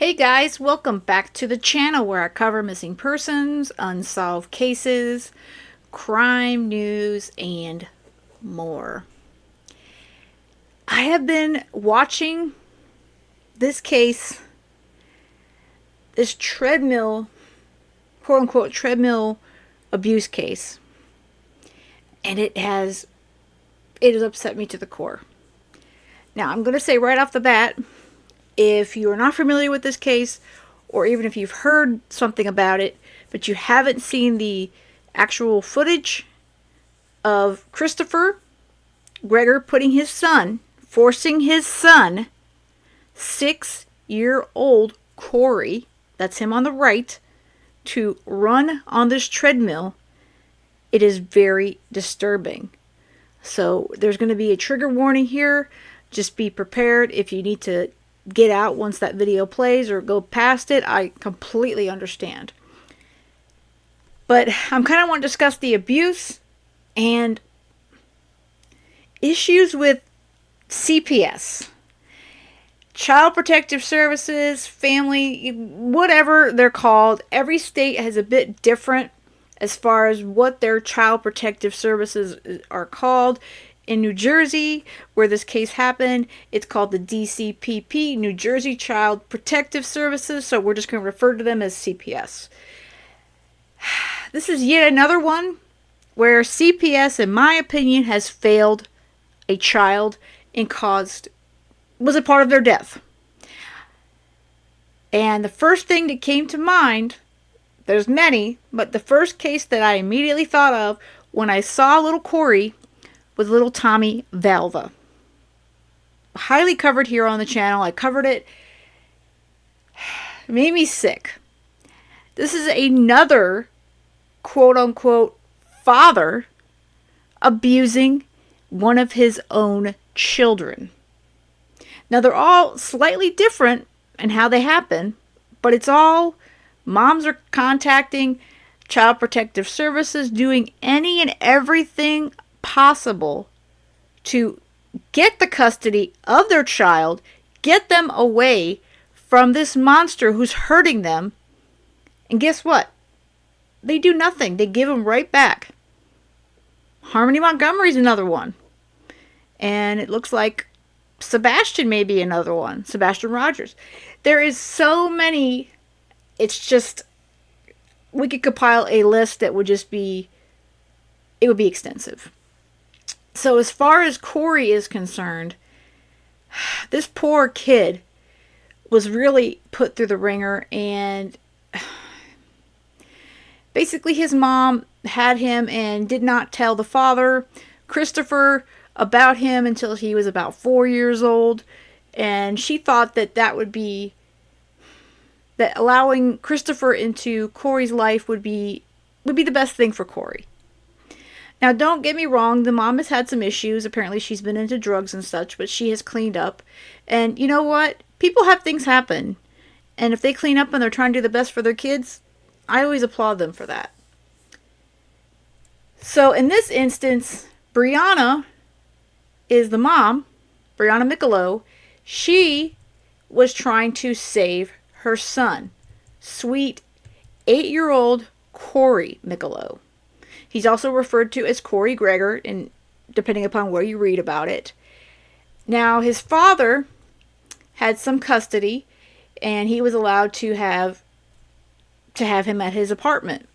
Hey guys, welcome back to the channel where I cover missing persons, unsolved cases, crime news, and more. I have been watching this case, this treadmill, quote unquote, treadmill abuse case, and it has upset me to the core. Now, I'm going to say right off the bat, if you are not familiar with this case, or even if you've heard something about it, but you haven't seen the actual footage of Christopher Gregor forcing his son, 6-year-old Corey, that's him on the right, to run on this treadmill, it is very disturbing. So there's going to be a trigger warning here. Just be prepared if you need to get out once that video plays or go past it. I completely understand. But I'm kind of want to discuss the abuse and issues with CPS. Child Protective Services, family, whatever they're called. Every state has a bit different as far as what their child protective services are called. In New Jersey, where this case happened, it's called the DCPP, New Jersey Child Protective Services, so we're just going to refer to them as CPS. This is yet another one where CPS, in my opinion, has failed a child and was a part of their death. And the first thing that came to mind, there's many, but the first case that I immediately thought of when I saw little Corey with little Tommy Valva. Highly covered here on the channel. I covered it. It made me sick. This is another quote-unquote father abusing one of his own children. Now, they're all slightly different in how they happen, but it's all moms are contacting Child Protective Services, doing any and everything possible to get the custody of their child, get them away from this monster who's hurting them. And guess what? They do nothing. They give them right back. Harmony Montgomery's another one. And it looks like Sebastian may be another one. Sebastian Rogers. There is so many. It's just, we could compile a list that would just be, it would be extensive. So as far as Corey is concerned, this poor kid was really put through the ringer, and basically his mom had him and did not tell the father, Christopher, about him until he was about 4 years old, and she thought that that allowing Christopher into Corey's life would be the best thing for Corey. Now, don't get me wrong, the mom has had some issues. Apparently, she's been into drugs and such, but she has cleaned up. And you know what? People have things happen. And if they clean up and they're trying to do the best for their kids, I always applaud them for that. So, in this instance, Brianna is the mom, Brianna Miccolo. She was trying to save her son, sweet 8-year-old Corey Miccolo. He's also referred to as Corey Gregor, and depending upon where you read about it. Now, his father had some custody, and he was allowed to have him at his apartment.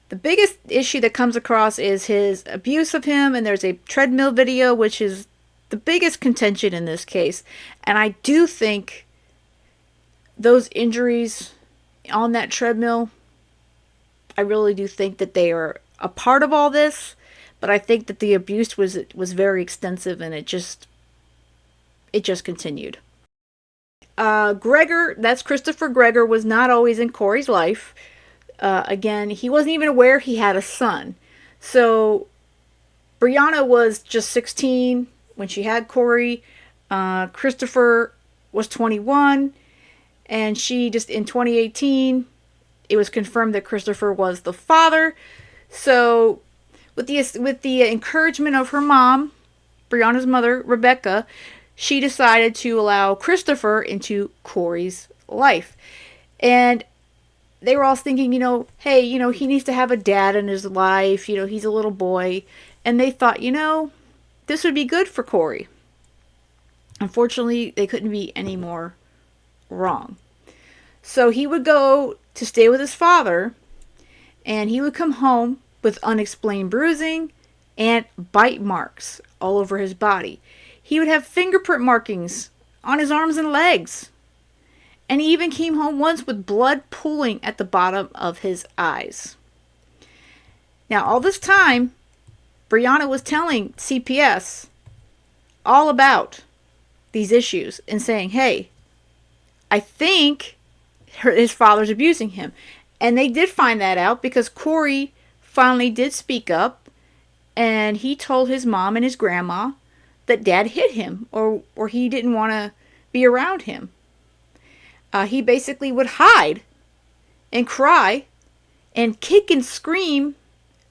The biggest issue that comes across is his abuse of him, and there's a treadmill video, which is the biggest contention in this case. And I do think those injuries on that treadmill, I really do think that they are a part of all this, but I think that the abuse was very extensive, and it just continued. Gregor, that's Christopher Gregor, was not always in Corey's life. Again, he wasn't even aware he had a son. So Brianna was just 16 when she had Corey. Christopher was 21, and she just in 2018. It was confirmed that Christopher was the father. So, with the encouragement of her mom, Brianna's mother, Rebecca, she decided to allow Christopher into Corey's life. And they were all thinking, hey, he needs to have a dad in his life. He's a little boy. And they thought, this would be good for Corey. Unfortunately, they couldn't be any more wrong. So he would go to stay with his father, and he would come home with unexplained bruising and bite marks all over his body. He would have fingerprint markings on his arms and legs. And he even came home once with blood pooling at the bottom of his eyes. Now, all this time, Brianna was telling CPS all about these issues and saying, hey, I think his father's abusing him. And they did find that out because Corey finally did speak up, and he told his mom and his grandma that dad hit him or he didn't want to be around him. He basically would hide and cry and kick and scream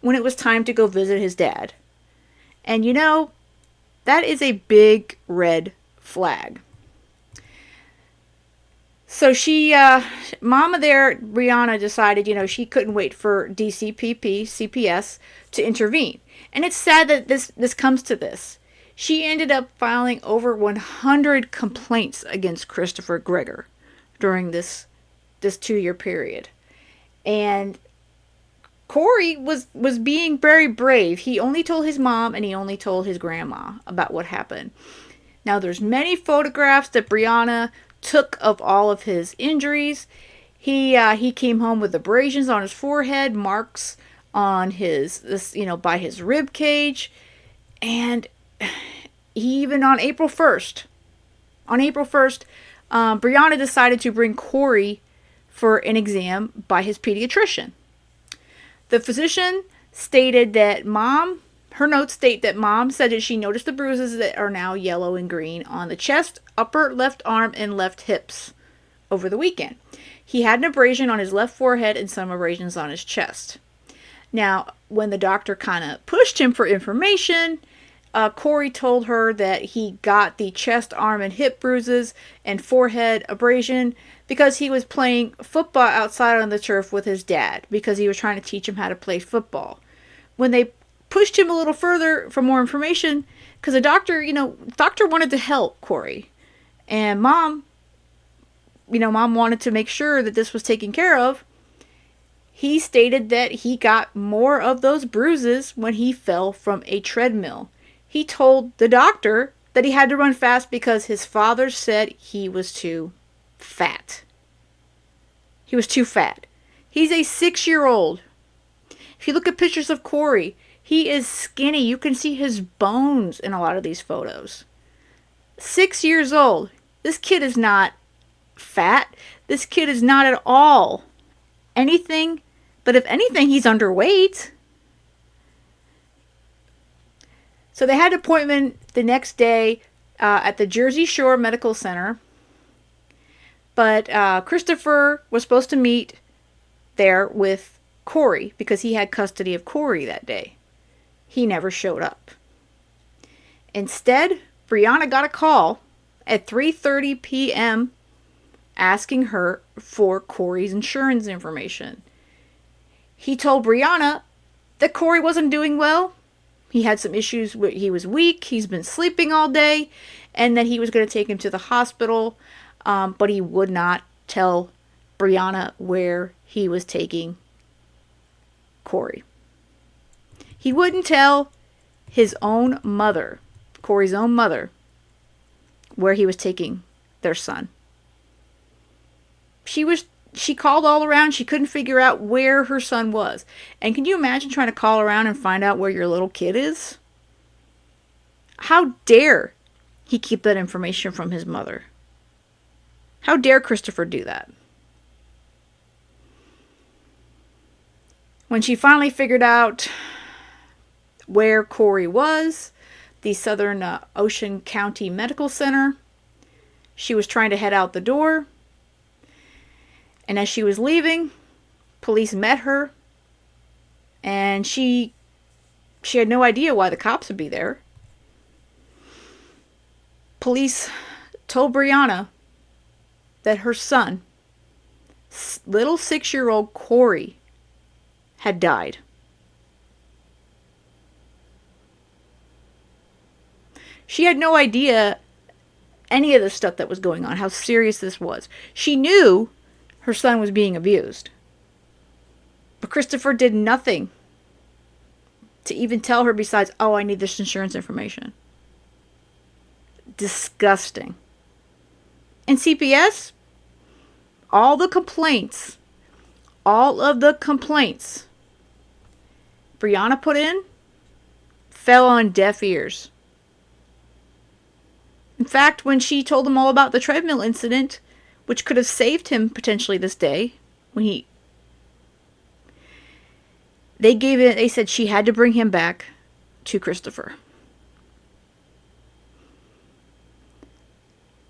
when it was time to go visit his dad. And that is a big red flag. So Mama there, Brianna, decided, she couldn't wait for CPS, to intervene. And it's sad that this comes to this. She ended up filing over 100 complaints against Christopher Gregor during this 2-year period. And Corey was being very brave. He only told his mom and he only told his grandma about what happened. Now, there's many photographs that Brianna took of all of his injuries. He came home with abrasions on his forehead, marks on by his rib cage, and he even on April 1st, Brianna decided to bring Corey for an exam by his pediatrician. The physician stated that her notes state that Mom said that she noticed the bruises that are now yellow and green on the chest, upper left arm, and left hips over the weekend. He had an abrasion on his left forehead and some abrasions on his chest. Now, when the doctor kind of pushed him for information, Corey told her that he got the chest, arm, and hip bruises and forehead abrasion because he was playing football outside on the turf with his dad because he was trying to teach him how to play football. When they pushed him a little further for more information, because the doctor wanted to help Corey, and Mom wanted to make sure that this was taken care of. He stated that he got more of those bruises when he fell from a treadmill. He told the doctor that he had to run fast because his father said he was too fat. He was too fat. He's a 6-year-old. If you look at pictures of Corey, he is skinny. You can see his bones in a lot of these photos. 6 years old. This kid is not fat. This kid is not at all anything, but if anything, he's underweight. So they had an appointment the next day at the Jersey Shore Medical Center. But Christopher was supposed to meet there with Corey because he had custody of Corey that day. He never showed up. Instead, Brianna got a call at 3:30 p.m. asking her for Corey's insurance information. He told Brianna that Corey wasn't doing well. He had some issues. He was weak. He's been sleeping all day. And that he was going to take him to the hospital. But he would not tell Brianna where he was taking Corey. He wouldn't tell his own mother, Corey's own mother, where he was taking their son. She called all around. She couldn't figure out where her son was. And can you imagine trying to call around and find out where your little kid is? How dare he keep that information from his mother? How dare Christopher do that? When she finally figured out where Corey was, the Southern Ocean County Medical Center, she was trying to head out the door. And as she was leaving, police met her. And she had no idea why the cops would be there. Police told Brianna that her son Little 6-year-old Corey had died. She had no idea any of the stuff that was going on, how serious this was. She knew her son was being abused. But Christopher did nothing to even tell her besides, oh, I need this insurance information. Disgusting. And CPS, all of the complaints Brianna put in fell on deaf ears. In fact, when she told them all about the treadmill incident, which could have saved him potentially this day, they said she had to bring him back to Christopher.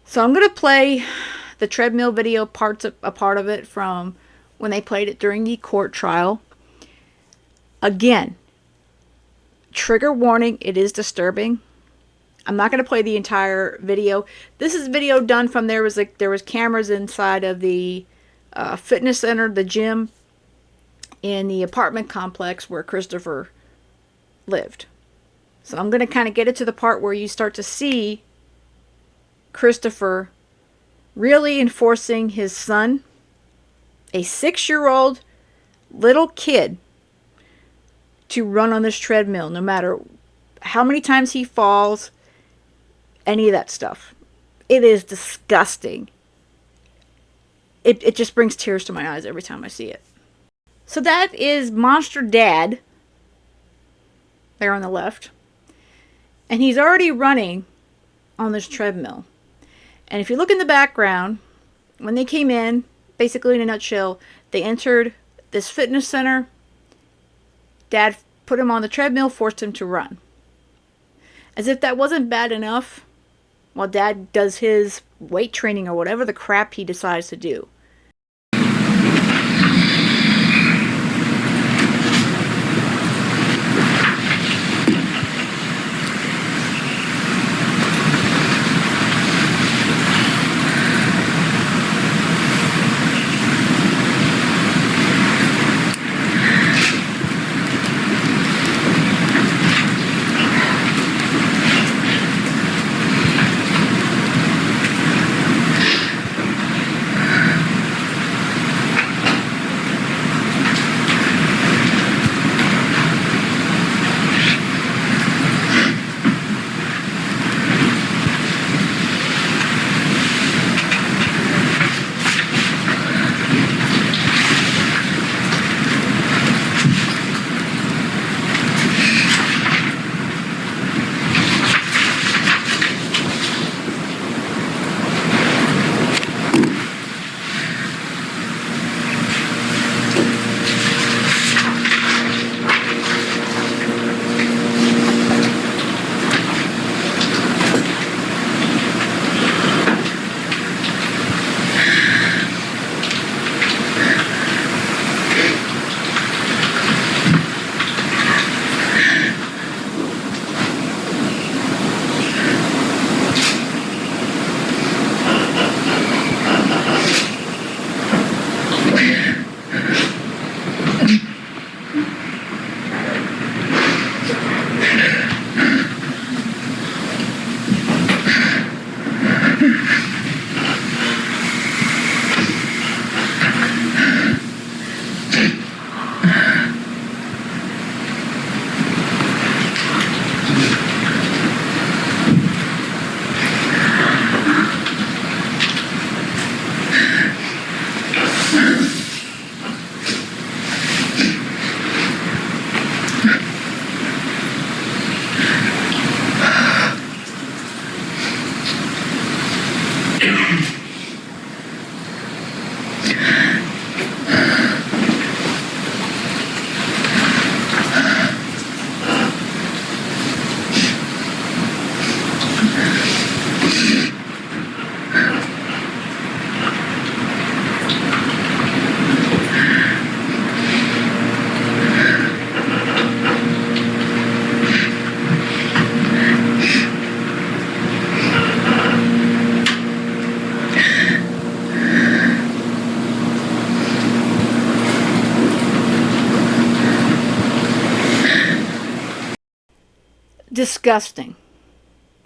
So I'm going to play the treadmill video, a part of it from when they played it during the court trial. Again, trigger warning, it is disturbing. I'm not going to play the entire video. This is video done from there was cameras inside of the fitness center, the gym, in the apartment complex where Christopher lived. So I'm going to kind of get it to the part where you start to see Christopher really enforcing his son, a 6-year-old little kid, to run on this treadmill no matter how many times he falls, any of that stuff. It is disgusting. It just brings tears to my eyes every time I see it. So that is Monster Dad there on the left. And he's already running on this treadmill. And if you look in the background, when they came in, basically in a nutshell, they entered this fitness center. Dad put him on the treadmill, forced him to run. As if that wasn't bad enough, while Dad does his weight training or whatever the crap he decides to do. Disgusting.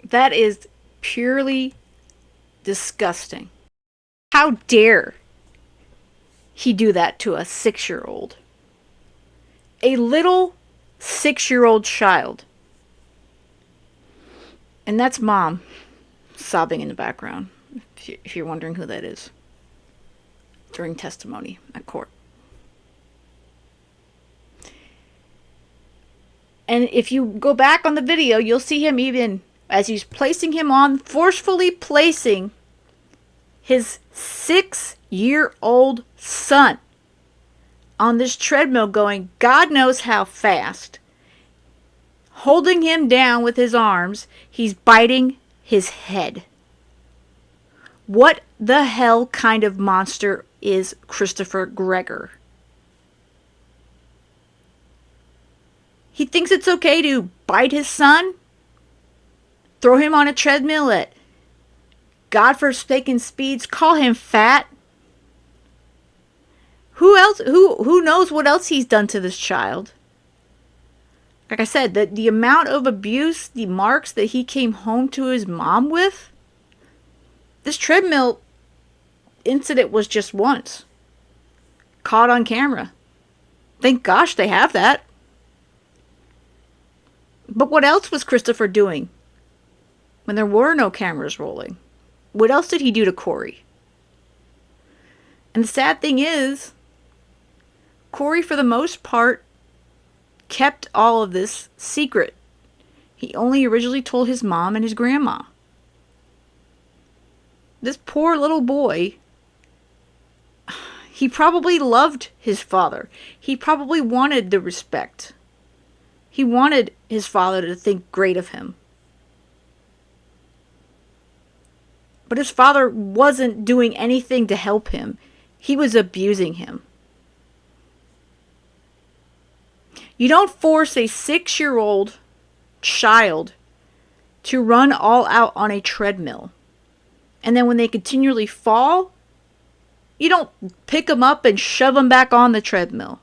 That is purely disgusting. How dare he do that to a 6-year-old? A little 6-year-old child. And that's Mom sobbing in the background, if you're wondering who that is, during testimony at court. And if you go back on the video, you'll see him even, as he's placing him on, forcefully placing his 6-year-old son on this treadmill going God knows how fast, holding him down with his arms. He's biting his head. What the hell kind of monster is Christopher Gregor? He thinks it's okay to bite his son, throw him on a treadmill at godforsaken speeds, call him fat. Who knows what else he's done to this child? Like I said, the amount of abuse, the marks that he came home to his mom with, this treadmill incident was just once. Caught on camera. Thank gosh they have that. But what else was Christopher doing when there were no cameras rolling? What else did he do to Corey? And the sad thing is, Corey, for the most part, kept all of this secret. He only originally told his mom and his grandma. This poor little boy, he probably loved his father. He probably wanted the respect. He wanted his father to think great of him. But his father wasn't doing anything to help him. He was abusing him. You don't force a 6-year-old child to run all out on a treadmill. And then when they continually fall, you don't pick them up and shove them back on the treadmill.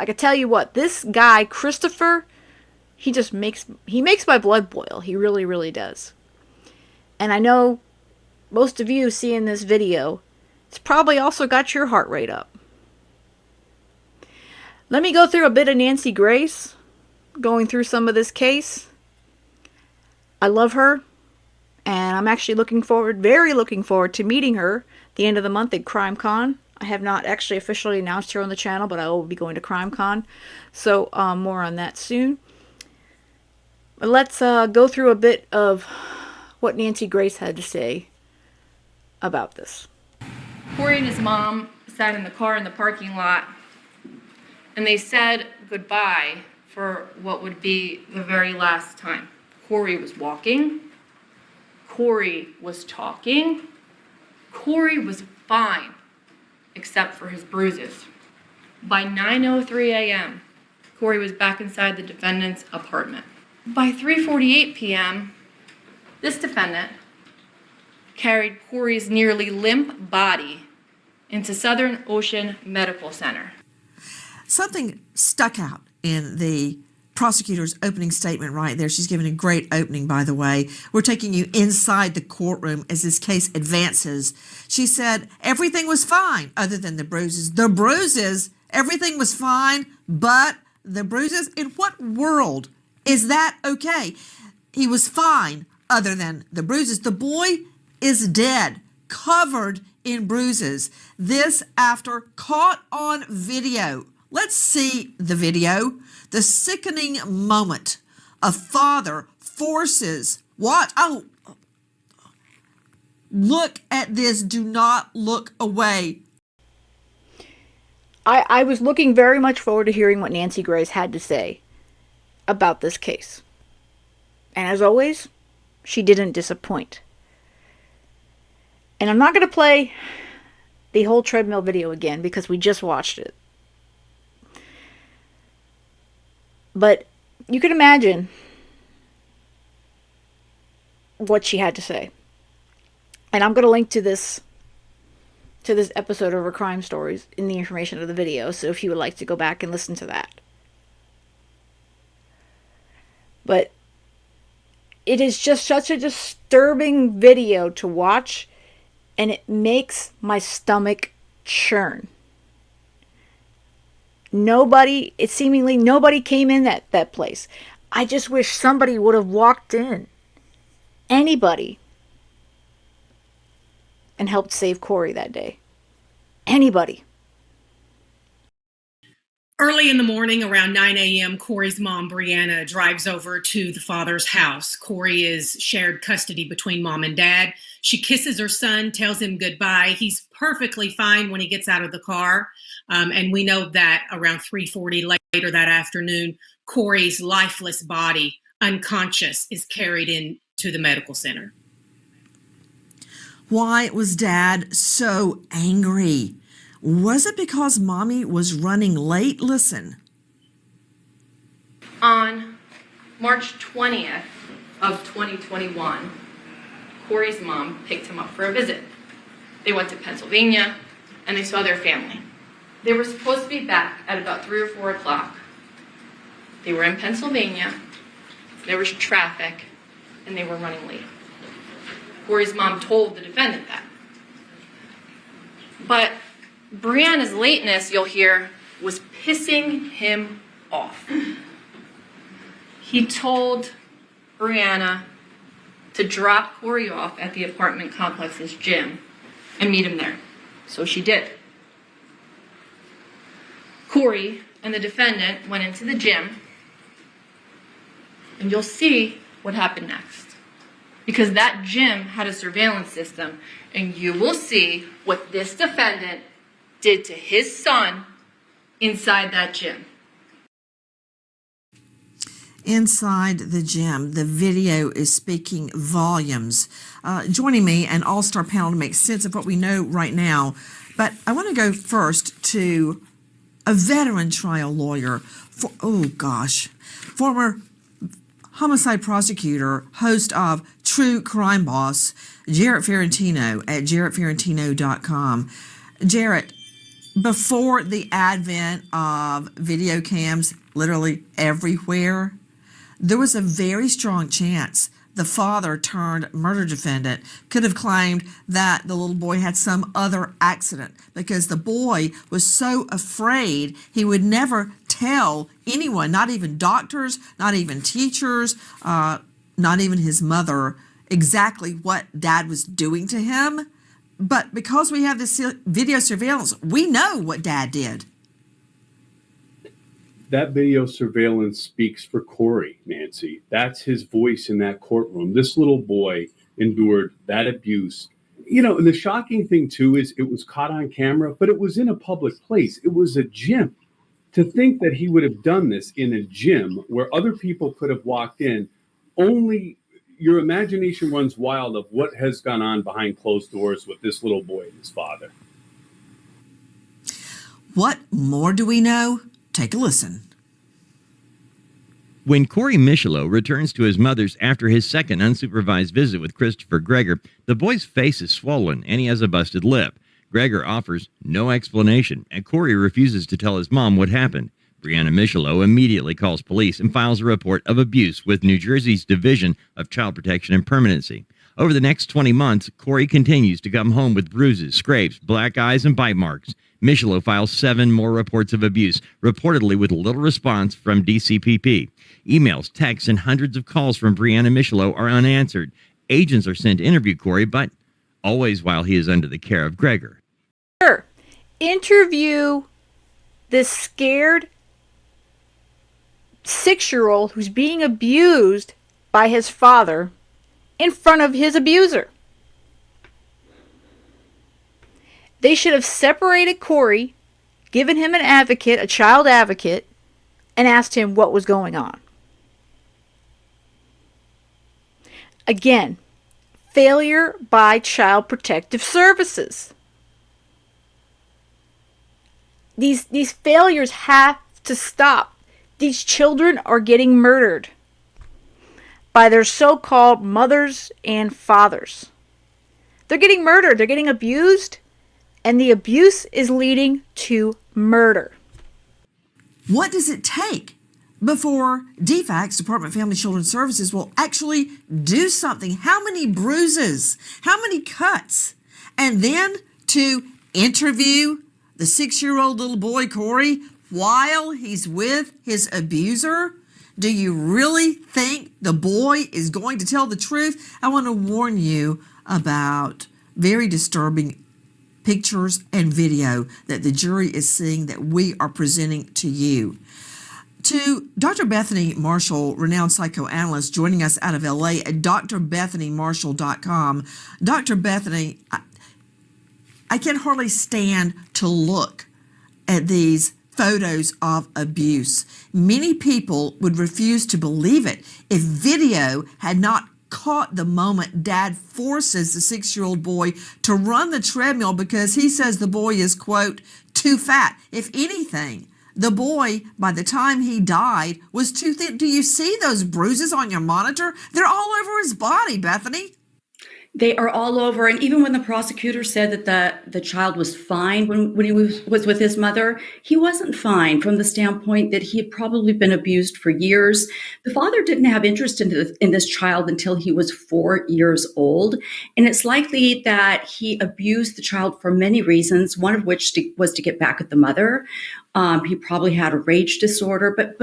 I can tell you what, this guy, Christopher, he makes my blood boil. He really, really does. And I know most of you seeing this video, it's probably also got your heart rate up. Let me go through a bit of Nancy Grace, going through some of this case. I love her, and I'm actually very looking forward to meeting her at the end of the month at CrimeCon. I have not actually officially announced her on the channel, but I will be going to CrimeCon. So more on that soon. But let's go through a bit of what Nancy Grace had to say about this. Corey and his mom sat in the car in the parking lot, and they said goodbye for what would be the very last time. Corey was walking. Corey was talking. Corey was fine, except for his bruises. By 9:03 a.m., Corey was back inside the defendant's apartment. By 3:48 p.m., this defendant carried Corey's nearly limp body into Southern Ocean Medical Center. Something stuck out in the prosecutor's opening statement right there. She's given a great opening, by the way. We're taking you inside the courtroom as this case advances. She said everything was fine other than the bruises. The bruises, everything was fine, but the bruises? In what world is that okay? He was fine other than the bruises. The boy is dead, covered in bruises. This after caught on video. Let's see the video. The sickening moment. A father forces what? Oh, look at this. Do not look away. I was looking very much forward to hearing what Nancy Grace had to say about this case. And as always, she didn't disappoint. And I'm not going to play the whole treadmill video again because we just watched it. But you can imagine what she had to say. And I'm going to link to this to this episode of our crime stories in the information of the video, so if you would like to go back and listen to that. But it is just such a disturbing video to watch, and it makes my stomach churn. Seemingly nobody came in that place. I just wish somebody would have walked in. Anybody. And helped save Corey that day. Anybody. Early in the morning, around 9 a.m., Corey's mom, Brianna, drives over to the father's house. Corey is shared custody between mom and dad. She kisses her son, tells him goodbye. He's perfectly fine when he gets out of the car. And we know that around 3:40 later that afternoon, Corey's lifeless body, unconscious, is carried into the medical center. Why was Dad so angry? Was it because Mommy was running late? Listen. On March 20th of 2021, Corey's mom picked him up for a visit. They went to Pennsylvania and they saw their family. They were supposed to be back at about 3 or 4 o'clock. They were in Pennsylvania, there was traffic, and they were running late. Corey's mom told the defendant that. But Brianna's lateness, you'll hear, was pissing him off. He told Brianna to drop Corey off at the apartment complex's gym and meet him there. So she did. Corey and the defendant went into the gym, and you'll see what happened next. Because that gym had a surveillance system, and you will see what this defendant did to his son inside that gym. Inside the gym, the video is speaking volumes. Joining me, an all-star panel to make sense of what we know right now. But I want to go first to a veteran trial lawyer, former homicide prosecutor, host of True Crime Boss, Jarrett Ferrantino at jarrettferrantino.com. Jarrett, before the advent of video cams literally everywhere, there was a very strong chance the father turned murder defendant could have claimed that the little boy had some other accident because the boy was so afraid he would never tell anyone, not even doctors, not even teachers, not even his mother, exactly what Dad was doing to him. But because we have this video surveillance, we know what Dad did. That video surveillance speaks for Corey, Nancy. That's his voice in that courtroom. This little boy endured that abuse. You know, and the shocking thing, too, is it was caught on camera, but it was in a public place. It was a gym. To think that he would have done this in a gym where other people could have walked in, only your imagination runs wild of what has gone on behind closed doors with this little boy and his father. What more do we know? Take a listen. When Corey Miccolo returns to his mother's after his second unsupervised visit with Christopher Gregor, the boy's face is swollen and he has a busted lip. Gregor offers no explanation, and Corey refuses to tell his mom what happened. Brianna Miccolo immediately calls police and files a report of abuse with New Jersey's Division of Child Protection and Permanency. Over the next 20 months, Corey continues to come home with bruises, scrapes, black eyes, and bite marks. Miccolo files 7 more reports of abuse, reportedly with little response from DCPP. Emails, texts, and hundreds of calls from Brianna Miccolo are unanswered. Agents are sent to interview Corey, but always while he is under the care of Gregor. Sure. Interview this scared 6-year-old who's being abused by his father in front of his abuser. They should have separated Corey, given him an advocate, a child advocate, and asked him what was going on. Again, failure by Child Protective Services. These failures have to stop. These children are getting murdered by their so-called mothers and fathers. They're getting murdered. They're getting abused. and the abuse is leading to murder. What does it take before DFACS, Department of Family and Children Services, will actually do something? How many bruises? How many cuts? And then to interview the 6-year-old little boy, Corey, while he's with his abuser? Do you really think the boy is going to tell the truth? I want to warn you about very disturbing pictures and video that the jury is seeing that we are presenting to you. To Dr. Bethany Marshall, renowned psychoanalyst, joining us out of LA at drbethanymarshall.com. Dr. Bethany, I can hardly stand to look at these photos of abuse. Many people would refuse to believe it if video had not caught the moment Dad forces the 6-year-old boy to run the treadmill because he says the boy is, quote, too fat. If anything, the boy, by the time he died, was too thin. Do you see those bruises on your monitor? They're all over his body, Bethany. They are all over. And even when the prosecutor said that the child was fine when he was with his mother, he wasn't fine from the standpoint that he had probably been abused for years. The father didn't have interest in this child until he was 4 years old. And it's likely that he abused the child for many reasons, one of which was to get back at the mother. He probably had a rage disorder, but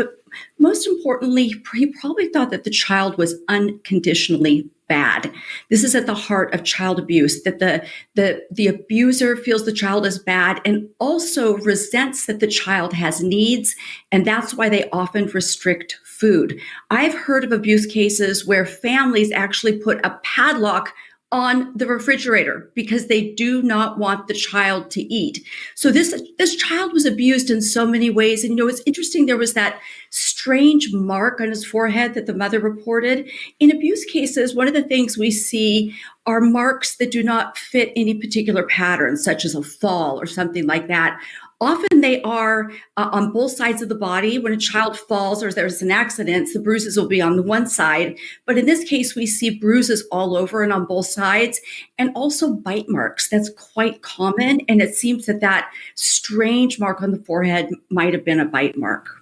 most importantly, he probably thought that the child was unconditionally bad. This is at the heart of child abuse, that the abuser feels the child is bad and also resents that the child has needs, and that's why they often restrict food. I've heard of abuse cases where families actually put a padlock on the refrigerator because they do not want the child to eat. So this child was abused in so many ways. And it's interesting, there was that strange mark on his forehead that the mother reported. In abuse cases, one of the things we see are marks that do not fit any particular pattern, such as a fall or something like that. Often they are on both sides of the body. When a child falls or there's an accident, the bruises will be on the one side. But in this case, we see bruises all over and on both sides, and also bite marks. That's quite common. And it seems that strange mark on the forehead might have been a bite mark.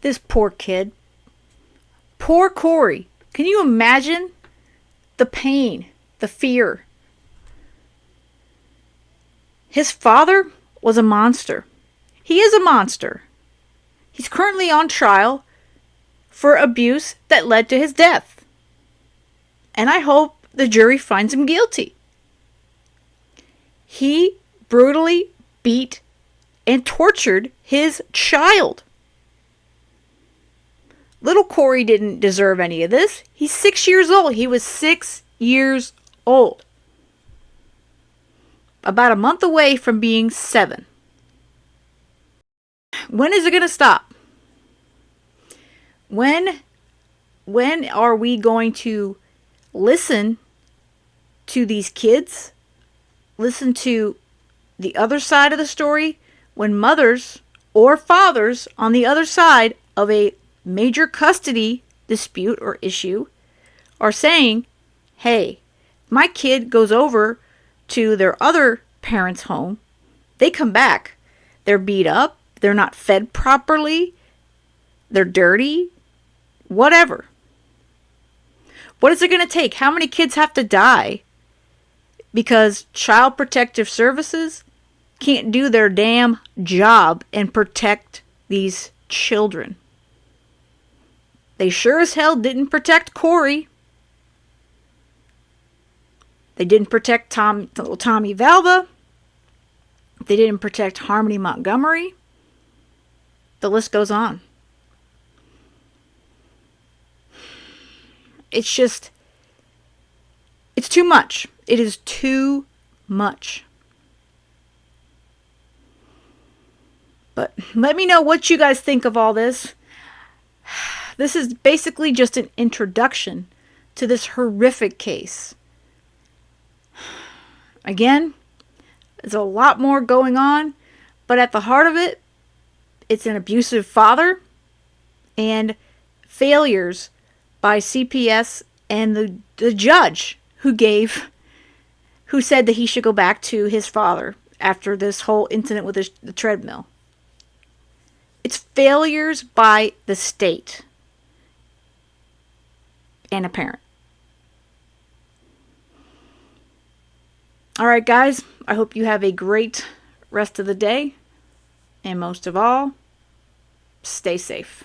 This poor kid. Poor Corey. Can you imagine the pain, the fear? His father was a monster. He is a monster. He's currently on trial for abuse that led to his death. And I hope the jury finds him guilty. He brutally beat and tortured his child. Little Corey didn't deserve any of this. He's 6 years old. He was 6 years old. About a month away from being 7. When is it going to stop? When are we going to listen to these kids? Listen to the other side of the story? When mothers or fathers on the other side of a major custody dispute or issue are saying, hey, my kid goes over to their other parent's home, they come back, they're beat up, they're not fed properly, they're dirty, whatever. What is it going to take? How many kids have to die because Child Protective Services can't do their damn job and protect these children? They sure as hell didn't protect Corey. They didn't protect little Tommy Valva. They didn't protect Harmony Montgomery. The list goes on. It's too much. It is too much. But let me know what you guys think of all this. This is basically just an introduction to this horrific case. Again, there's a lot more going on, but at the heart of it, it's an abusive father and failures by CPS and the judge who said that he should go back to his father after this whole incident with the treadmill. It's failures by the state and a parent. All right, guys, I hope you have a great rest of the day. And most of all, stay safe.